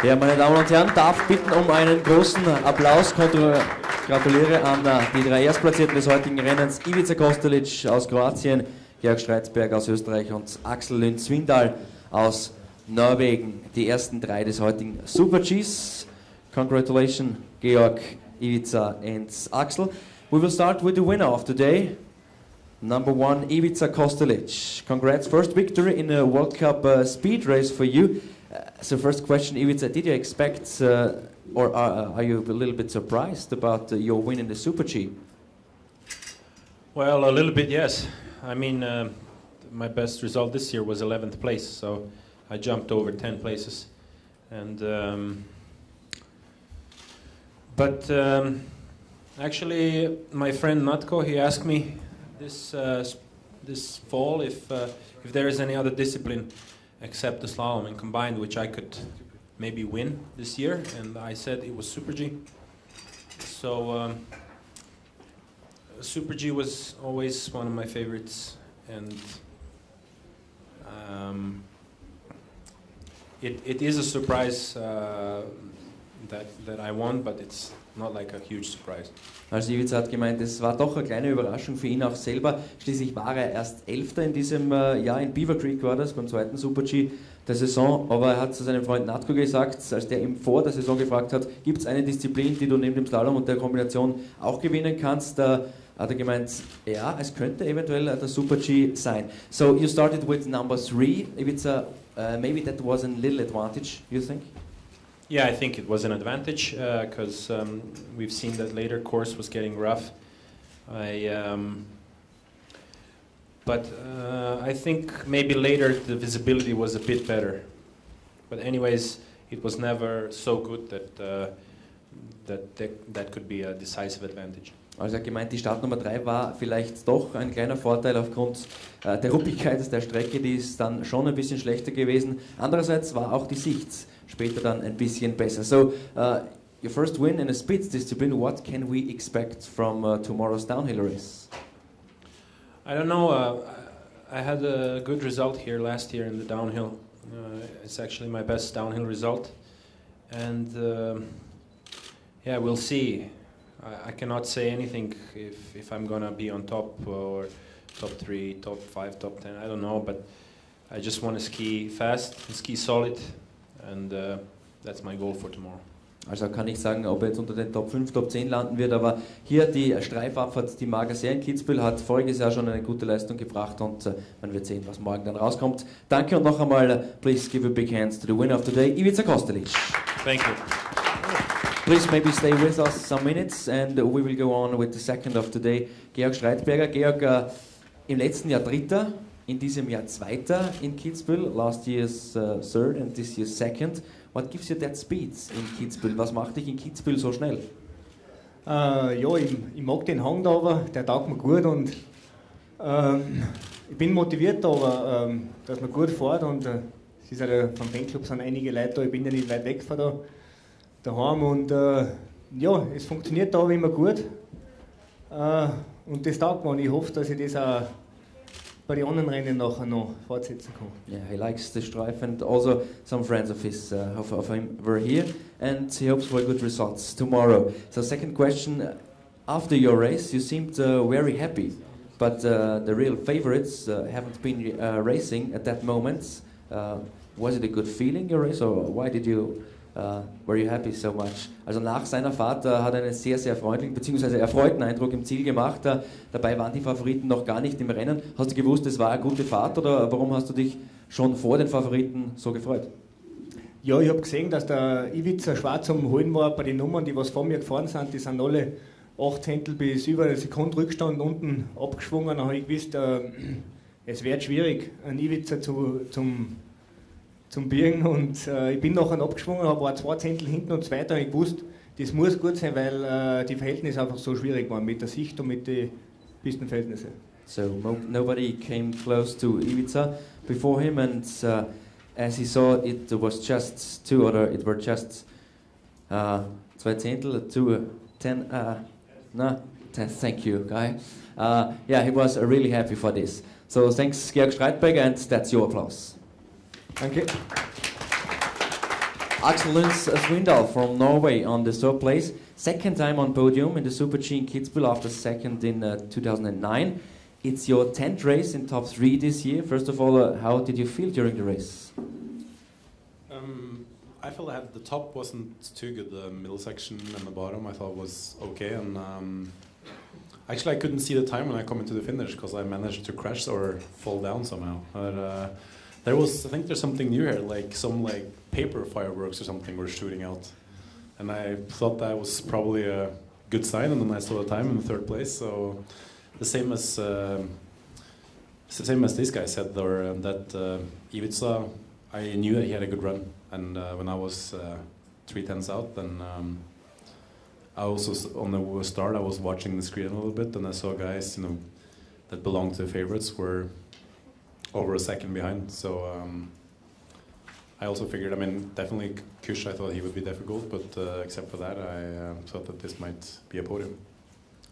Ja, meine Damen und Herren, darf bitten um einen großen Applaus. Gratuliere an die 3 Erstplatzierten des heutigen Rennens, Ivica Kostelic aus Kroatien, Georg Streitsberg aus Österreich und Axel Lund-Svindal aus Norwegen. Die ersten 3 des heutigen Super-Gs. Congratulations, Georg, Ivica and Axel. We will start with the winner of today. Number 1, Ivica Kostelic. Congrats, first victory in a World Cup speed race for you. So first question, Ivica, did you expect or are you a little bit surprised about your win in the Super G? Well, a little bit, yes. I mean, my best result this year was 11th place, so I jumped over 10 places. And actually, my friend Natko, he asked me this fall if there is any other discipline except the slalom and combined which I could maybe win this year, and I said it was Super G. So Super G was always one of my favorites, and it is a surprise that I won, but it's not like a huge surprise. Also Ivica hat gemeint, es war doch eine kleine Überraschung für ihn auch selber. Schließlich war er erst Elfter in diesem Jahr, in Beaver Creek war das, beim zweiten Super-G der Saison. Aber er hat zu seinem Freund Natko gesagt, als der ihm vor der Saison gefragt hat, gibt es eine Disziplin, die du neben dem Slalom und der Kombination auch gewinnen kannst? Da hat er gemeint, ja, es könnte eventuell der Super-G sein. So you started with number 3, Ivica, maybe that was a little advantage, you think? Yeah, I think it was an advantage because we've seen that later course was getting rough. But I think maybe later the visibility was a bit better. But anyways, it was never so good that could be a decisive advantage. Also er hat gemeint, die Startnummer 3 war vielleicht doch ein kleiner Vorteil aufgrund der Ruppigkeit der Strecke, die ist dann schon ein bisschen schlechter gewesen. Andererseits war auch die Sicht später dann ein bisschen besser. So, your first win in a speed discipline, what can we expect from tomorrow's downhill race? I don't know, I had a good result here last year in the downhill. It's actually my best downhill result. And yeah, we'll see. I cannot say anything if I'm gonna be on top or top 3, top 5, top 10, I don't know, but I just want to ski fast and ski solid, and that's my goal for tomorrow. Also kann ich sagen, ob er jetzt unter den Top 5, Top 10 landen wird, aber hier die Streifabfahrt, die mag er sehr in Kitzbühel, hat voriges Jahr schon eine gute Leistung gebracht und man wird sehen, was morgen dann rauskommt. Danke und noch einmal, please give a big hand to the winner of the day, Ivica Kostelic. Thank you. Please maybe stay with us some minutes and we will go on with the second of the day. Georg Streitberger. Georg, im letzten Jahr Dritter, in diesem Jahr Zweiter in Kitzbühel, last year's third and this year's second. What gives you that speed in Kitzbühel? Was macht dich in Kitzbühel so schnell? Ja, ich mag den Hang da, aber der taugt mir gut und ich bin motiviert, aber dass man gut fährt und es ist ja, vom Fanclub sind einige Leute da, ich bin ja nicht weit weg von daheim und ja, es funktioniert da immer gut und das taugt mir und ich hoffe, dass ich das auch bei den anderen Rennen nachher noch fortsetzen kann. Yeah, he likes the strife and also some friends of his of him were here and he hopes for good results tomorrow. So second question, after your race you seemed very happy, but the real favorites haven't been racing at that moment. Was it a good feeling, your race, or why did you were you happy so much? Also nach seiner Fahrt hat er einen sehr, sehr freundlichen bzw. erfreuten Eindruck im Ziel gemacht. Dabei waren die Favoriten noch gar nicht im Rennen. Hast du gewusst, es war eine gute Fahrt oder warum hast du dich schon vor den Favoriten so gefreut? Ja, ich habe gesehen, dass der Ivica schwarz am Holen war bei den Nummern, die was vor mir gefahren sind. Die sind alle 8 Zehntel bis über eine Sekunde Rückstand unten abgeschwungen. Dann habe ich gewusst, es wird schwierig, einen Ivica zum Birgen und ich bin nachher abgeschwungen, war 2 Zehntel hinten und Zweiter und ich wusste, das muss gut sein, weil die Verhältnisse einfach so schwierig waren mit der Sicht und mit den Pistenverhältnissen. So nobody came close to Ivica before him and as he saw it was just 2 or it were just 2 Zehntel, 10, thank you guy. Yeah, he was really happy for this. So thanks Georg Streitberger and that's your applause. Danke. Axel Lund Svindal from Norway on the third place. Second time on podium in the Super G in Kitzbühel after second in 2009. It's your 10th race in top 3 this year. First of all, how did you feel during the race? I felt that the top wasn't too good. The middle section and the bottom I thought was okay. And actually I couldn't see the time when I come into the finish because I managed to crash or fall down somehow. But, I think there's something new here, like some paper fireworks or something were shooting out. And I thought that was probably a good sign, and then I saw the time in the third place. So the same as this guy said, that Ivica, I knew that he had a good run. And when I was 3/10 out, then I also, on the start, I was watching the screen a little bit, and I saw guys, that belonged to the favorites were over a second behind, so I also figured, definitely Kush, I thought he would be difficult, but except for that, I thought that this might be a podium.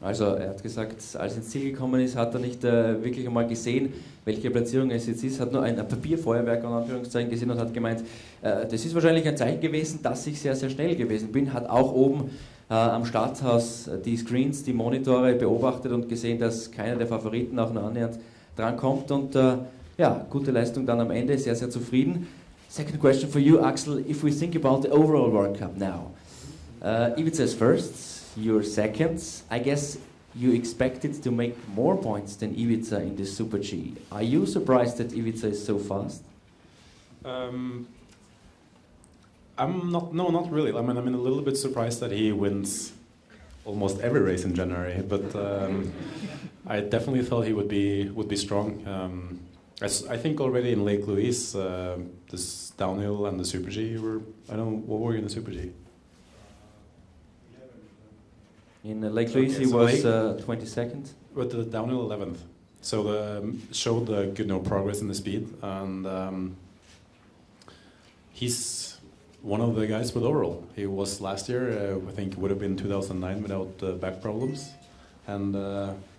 Also er hat gesagt, als er ins Ziel gekommen ist, hat er nicht wirklich einmal gesehen, welche Platzierung es jetzt ist, hat nur ein Papierfeuerwerk in Anführungszeichen gesehen und hat gemeint, das ist wahrscheinlich ein Zeichen gewesen, dass ich sehr, sehr schnell gewesen bin, hat auch oben am Starthaus die Screens, die Monitore beobachtet und gesehen, dass keiner der Favoriten auch nur annähernd drankommt und ja, gute Leistung dann am Ende, sehr, sehr zufrieden. Second question for you, Axel, if we think about the overall World Cup now. Ivica is first, you're second. I guess you expected to make more points than Ivica in this Super G. Are you surprised that Ivica is so fast? Not really. I'm a little bit surprised that he wins almost every race in January, but I definitely thought he would be strong. I think already in Lake Louise, this downhill and the Super G were, what were you in the Super G? In Lake Louise he was 22nd. But the downhill 11th. So showed the good progress in the speed, and he's one of the guys with overall. He was last year, I think it would have been 2009 without back problems, and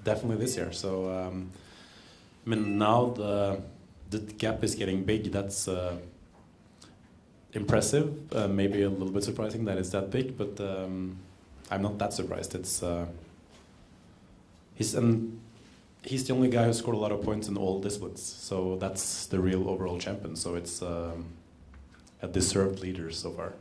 definitely this year. So now the gap is getting big. That's impressive. Maybe a little bit surprising that it's that big, but I'm not that surprised. He's the only guy who scored a lot of points in all disciplines. So that's the real overall champion. So it's a deserved leader so far.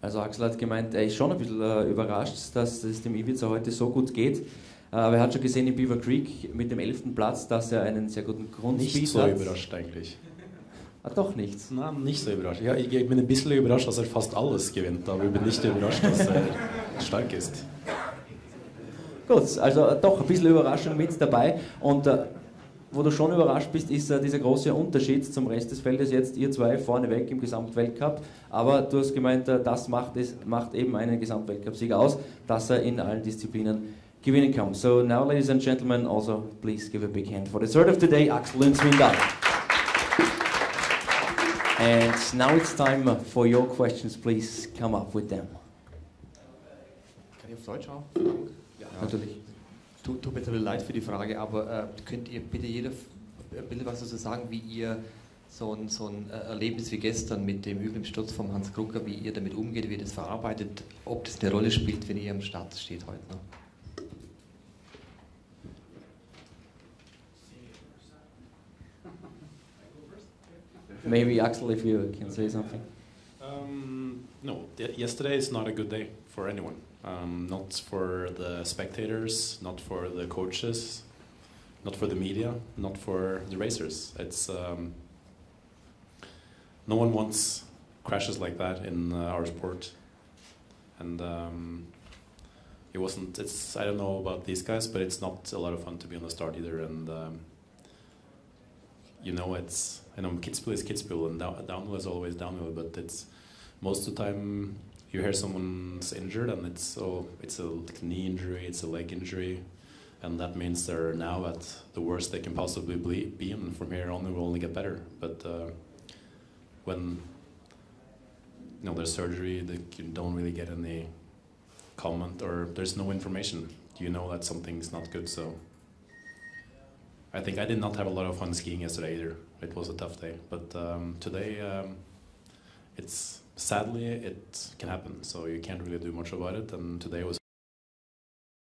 Also Axel hat gemeint, er ist schon ein bisschen überrascht, dass es dem Ivica heute so gut geht. Aber er hat schon gesehen in Beaver Creek mit dem 11. Platz, dass er einen sehr guten Grundspeed hat. Nicht so überrascht eigentlich. Doch nichts? Nein, nicht so überrascht. Ja, ich bin ein bisschen überrascht, dass er fast alles gewinnt, aber ich bin nicht überrascht, dass er stark ist. Gut, also doch ein bisschen Überraschung mit dabei. Und wo du schon überrascht bist, ist dieser große Unterschied zum Rest des Feldes jetzt, ihr zwei vorneweg im Gesamtweltcup. Aber du hast gemeint, das macht eben einen Gesamtweltcup-Sieg aus, dass er in allen Disziplinen gewinnen kann. So now, ladies and gentlemen, also please give a big hand for the third of the day, Axel Lund Svindal. And now it's time for your questions. Please come up with them. Kann ich auf Deutsch auch? Ja, natürlich. Tut mir total leid für die Frage, aber könnt ihr bitte jeder ein bisschen was dazu sagen, wie ihr so ein Erlebnis wie gestern mit dem üblen Sturz von Hans Krugger, wie ihr damit umgeht, wie ihr das verarbeitet, ob das eine Rolle spielt, wenn ihr am Start steht heute noch? Maybe Axel, if you can say something. No, yesterday is not a good day for anyone. Not for the spectators, not for the coaches, not for the media, not for the racers. It's no one wants crashes like that in our sport, and it wasn't. I don't know about these guys, but it's not a lot of fun to be on the start either. And Kitzbühel is Kitzbühel, and downhill is always downhill. But it's most of the time you hear someone's injured, and it's a knee injury, it's a leg injury, and that means they're now at the worst they can possibly be, and from here on it will only get better. But when there's surgery, you don't really get any comment, or there's no information. You know that something's not good. So I think I did not have a lot of fun skiing yesterday either. It was a tough day, but today sadly, it can happen. So you can't really do much about it. And today was